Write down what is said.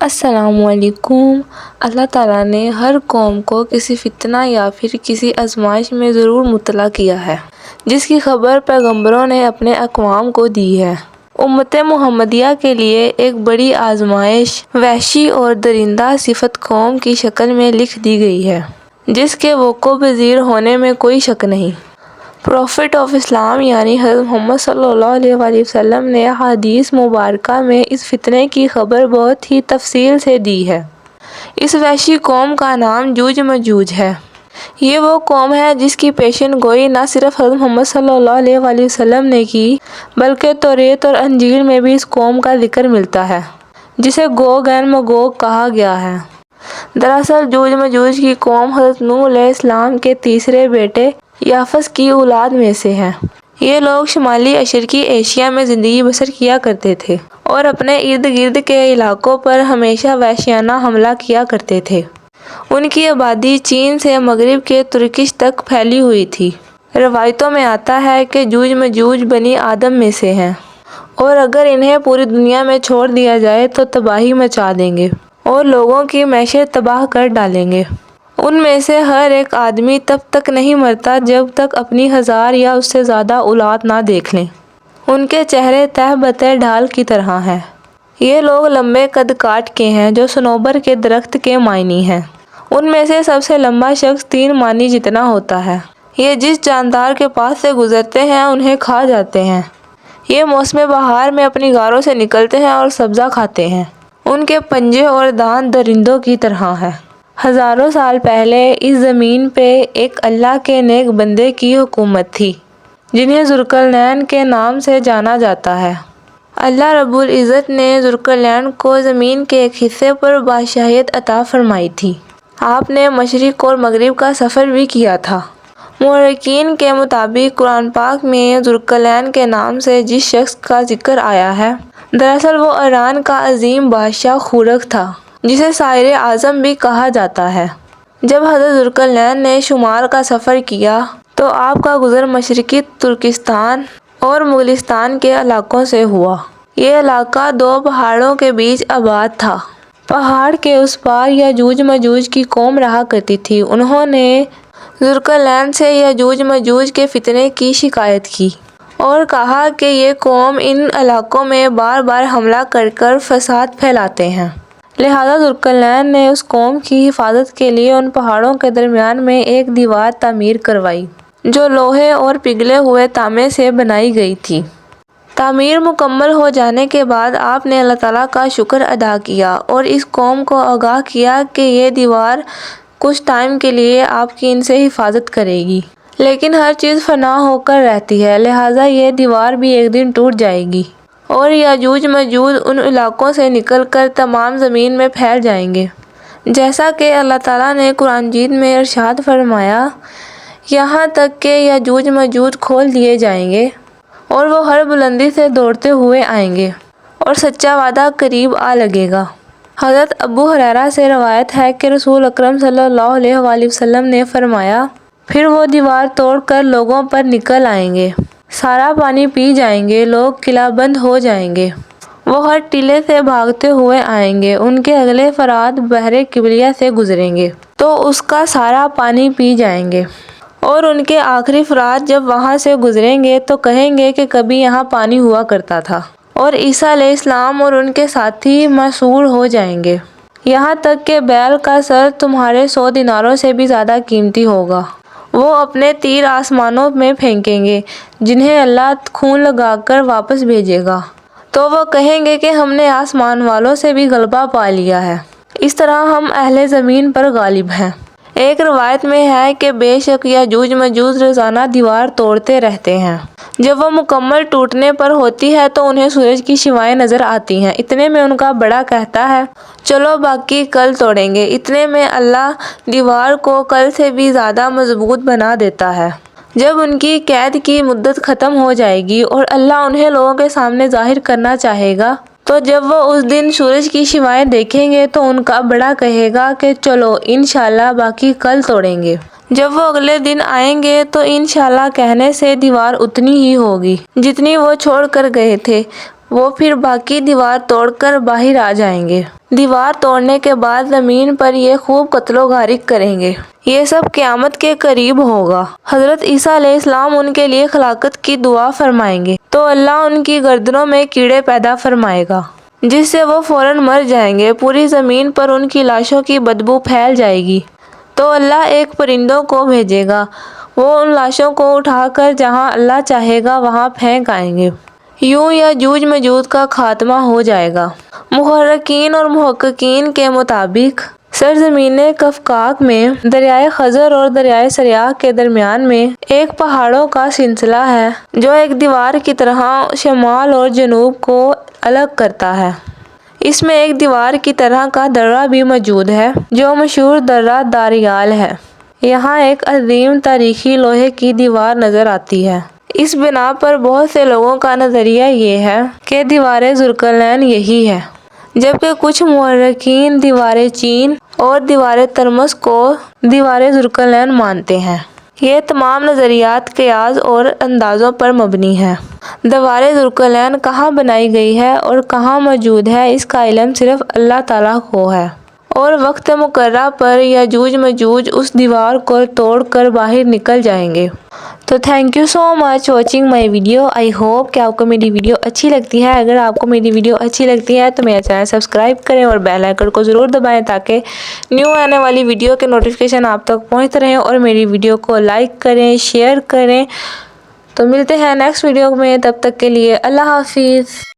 السلام علیکم۔ اللہ تعالیٰ نے ہر قوم کو کسی فتنہ یا پھر کسی آزمائش میں ضرور مبتلا کیا ہے، جس کی خبر پیغمبروں نے اپنے اقوام کو دی ہے۔ امت محمدیہ کے لیے ایک بڑی آزمائش وحشی اور درندہ صفت قوم کی شکل میں لکھ دی گئی ہے، جس کے وقوع پذیر ہونے میں کوئی شک نہیں۔ پروفٹ آف اسلام یعنی حضرت محمد صلی اللہ علیہ وآلہ وسلم نے احادیث مبارکہ میں اس فتنے کی خبر بہت ہی تفصیل سے دی ہے۔ اس وحشی قوم کا نام یوج ماجوج ہے۔ یہ وہ قوم ہے جس کی پیشن گوئی نہ صرف حضرت محمد صلی اللہ علیہ وآلہ وسلم نے کی، بلکہ توریت اور انجیل میں بھی اس قوم کا ذکر ملتا ہے، جسے گوگ اینڈ ماگوگ کہا گیا ہے۔ دراصل یوج ماجوج کی قوم حضرت نوح علیہ السلام کے تیسرے بیٹے یافس کی اولاد میں سے ہے۔ یہ لوگ شمالی مشرقی ایشیا میں زندگی بسر کیا کرتے تھے اور اپنے ارد گرد کے علاقوں پر ہمیشہ وحشیانہ حملہ کیا کرتے تھے۔ ان کی آبادی چین سے مغرب کے ترکش تک پھیلی ہوئی تھی۔ روایتوں میں آتا ہے کہ یوج ماجوج بنی آدم میں سے ہیں، اور اگر انہیں پوری دنیا میں چھوڑ دیا جائے تو تباہی مچا دیں گے اور لوگوں کی معیشت تباہ کر ڈالیں گے۔ ان میں سے ہر ایک آدمی تب تک نہیں مرتا جب تک اپنی 1000 یا اس سے زیادہ اولاد نہ دیکھ لیں۔ ان کے چہرے تہ بتہ ڈھال کی طرح ہیں۔ یہ لوگ لمبے قد کاٹ کے ہیں جو صنوبر کے درخت کے معنی ہیں۔ ان میں سے سب سے لمبا شخص 3 معنی جتنا ہوتا ہے۔ یہ جس جاندار کے پاس سے گزرتے ہیں انہیں کھا جاتے ہیں۔ یہ موسم بہار میں اپنی غاروں سے نکلتے ہیں اور سبزہ کھاتے ہیں۔ ان کے پنجے اور دانت درندوں کی طرح ہیں۔ ہزاروں سال پہلے اس زمین پہ ایک اللہ کے نیک بندے کی حکومت تھی، جنہیں ذوالقرنین کے نام سے جانا جاتا ہے۔ اللہ رب العزت نے ذوالقرنین کو زمین کے ایک حصے پر بادشاہیت عطا فرمائی تھی۔ آپ نے مشرق اور مغرب کا سفر بھی کیا تھا۔ مورخین کے مطابق قرآن پاک میں ذوالقرنین کے نام سے جس شخص کا ذکر آیا ہے، دراصل وہ ایران کا عظیم بادشاہ خورک تھا، جسے ساحر اعظم بھی کہا جاتا ہے۔ جب حضرت ذوالقرنین نے شمال کا سفر کیا تو آپ کا گزر مشرقی ترکستان اور مغلستان کے علاقوں سے ہوا۔ یہ علاقہ 2 پہاڑوں کے بیچ آباد تھا۔ پہاڑ کے اس پار یاجوج ماجوج کی قوم رہا کرتی تھی۔ انہوں نے ذوالقرنین سے یاجوج ماجوج کے فتنے کی شکایت کی اور کہا کہ یہ قوم ان علاقوں میں بار بار حملہ کر کر فساد پھیلاتے ہیں۔ لہٰذا ذوالقرنین نے اس قوم کی حفاظت کے لیے ان پہاڑوں کے درمیان میں ایک دیوار تعمیر کروائی، جو لوہے اور پگھلے ہوئے تانبے سے بنائی گئی تھی۔ تعمیر مکمل ہو جانے کے بعد آپ نے اللہ تعالیٰ کا شکر ادا کیا اور اس قوم کو آگاہ کیا کہ یہ دیوار کچھ ٹائم کے لیے آپ کی ان سے حفاظت کرے گی، لیکن ہر چیز فنا ہو کر رہتی ہے، لہٰذا یہ دیوار بھی ایک دن ٹوٹ جائے گی اور یاجوج ماجوج ان علاقوں سے نکل کر تمام زمین میں پھیل جائیں گے، جیسا کہ اللہ تعالیٰ نے قرآن مجید میں ارشاد فرمایا، یہاں تک کہ یاجوج ماجوج کھول دیے جائیں گے اور وہ ہر بلندی سے دوڑتے ہوئے آئیں گے اور سچا وعدہ قریب آ لگے گا۔ حضرت ابو ہریرہ سے روایت ہے کہ رسول اکرم صلی اللہ علیہ وآلہ وسلم نے فرمایا، پھر وہ دیوار توڑ کر لوگوں پر نکل آئیں گے، سارا پانی پی جائیں گے، لوگ قلعہ بند ہو جائیں گے، وہ ہر ٹیلے سے بھاگتے ہوئے آئیں گے، ان کے اگلے افراد بحر قبلیہ سے گزریں گے تو اس کا سارا پانی پی جائیں گے، اور ان کے آخری افراد جب وہاں سے گزریں گے تو کہیں گے کہ کبھی یہاں پانی ہوا کرتا تھا، اور عیسیٰ علیہ السلام اور ان کے ساتھی مسحور ہو جائیں گے، یہاں تک کہ بیل کا سر تمہارے 100 دیناروں سے بھی زیادہ قیمتی ہوگا۔ وہ اپنے تیر آسمانوں میں پھینکیں گے، جنہیں اللہ خون لگا کر واپس بھیجے گا، تو وہ کہیں گے کہ ہم نے آسمان والوں سے بھی غلبہ پا لیا ہے، اس طرح ہم اہل زمین پر غالب ہیں۔ ایک روایت میں ہے کہ بے شک یاجوج ماجوج روزانہ دیوار توڑتے رہتے ہیں۔ جب وہ مکمل ٹوٹنے پر ہوتی ہے تو انہیں سورج کی شعاعیں نظر آتی ہیں۔ اتنے میں ان کا بڑا کہتا ہے، چلو باقی کل توڑیں گے۔ اتنے میں اللہ دیوار کو کل سے بھی زیادہ مضبوط بنا دیتا ہے۔ جب ان کی قید کی مدت ختم ہو جائے گی اور اللہ انہیں لوگوں کے سامنے ظاہر کرنا چاہے گا، تو جب وہ اس دن سورج کی شعاعیں دیکھیں گے تو ان کا بڑا کہے گا کہ چلو انشاءاللہ باقی کل توڑیں گے۔ جب وہ اگلے دن آئیں گے تو انشاءاللہ کہنے سے دیوار اتنی ہی ہوگی جتنی وہ چھوڑ کر گئے تھے، وہ پھر باقی دیوار توڑ کر باہر آ جائیں گے۔ دیوار توڑنے کے بعد زمین پر یہ خوب قتل و غارت کریں گے۔ یہ سب قیامت کے قریب ہوگا۔ حضرت عیسیٰ علیہ السلام ان کے لیے خلاقت کی دعا فرمائیں گے تو اللہ ان کی گردنوں میں کیڑے پیدا فرمائے گا، جس سے وہ فوراً مر جائیں گے۔ پوری زمین پر ان کی لاشوں کی بدبو پھیل جائے گی تو اللہ ایک پرندوں کو بھیجے گا، وہ ان لاشوں کو اٹھا کر جہاں اللہ چاہے گا وہاں پھینک آئیں گے۔ یوں یاجوج ماجوج کا خاتمہ ہو جائے گا۔ محرکین اور محققین کے مطابق سرزمین قفقاز میں دریائے خزر اور دریائے سریاح کے درمیان میں ایک پہاڑوں کا سلسلہ ہے جو ایک دیوار کی طرح شمال اور جنوب کو الگ کرتا ہے۔ اس میں ایک دیوار کی طرح کا درہ بھی موجود ہے جو مشہور درہ داریال ہے۔ یہاں ایک عظیم تاریخی لوہے کی دیوار نظر آتی ہے۔ اس بنا پر بہت سے لوگوں کا نظریہ یہ ہے کہ دیوار ذوالقرنین یہی ہے، جبکہ کچھ محققین دیوار چین اور دیوار ترمس کو دیوار ذوالقرنین مانتے ہیں۔ یہ تمام نظریات قیاس اور اندازوں پر مبنی ہیں۔ دیوار ذوالقرنین کہاں بنائی گئی ہے اور کہاں موجود ہے، اس کا علم صرف اللہ تعالیٰ کو ہے، اور وقت مقررہ پر یاجوج ماجوج اس دیوار کو توڑ کر باہر نکل جائیں گے۔ تو thank you so much watching my video. I hope کہ آپ کو میری ویڈیو اچھی لگتی ہے۔ اگر آپ کو میری ویڈیو اچھی لگتی ہے تو میرا چینل سبسکرائب کریں اور بیل آئیکن کو ضرور دبائیں تاکہ نیو آنے والی ویڈیو کے نوٹیفیکیشن آپ تک پہنچتے رہیں، اور میری ویڈیو کو لائک کریں، شیئر کریں۔ تو ملتے ہیں نیکسٹ ویڈیو میں، تب تک کے لیے اللہ حافظ۔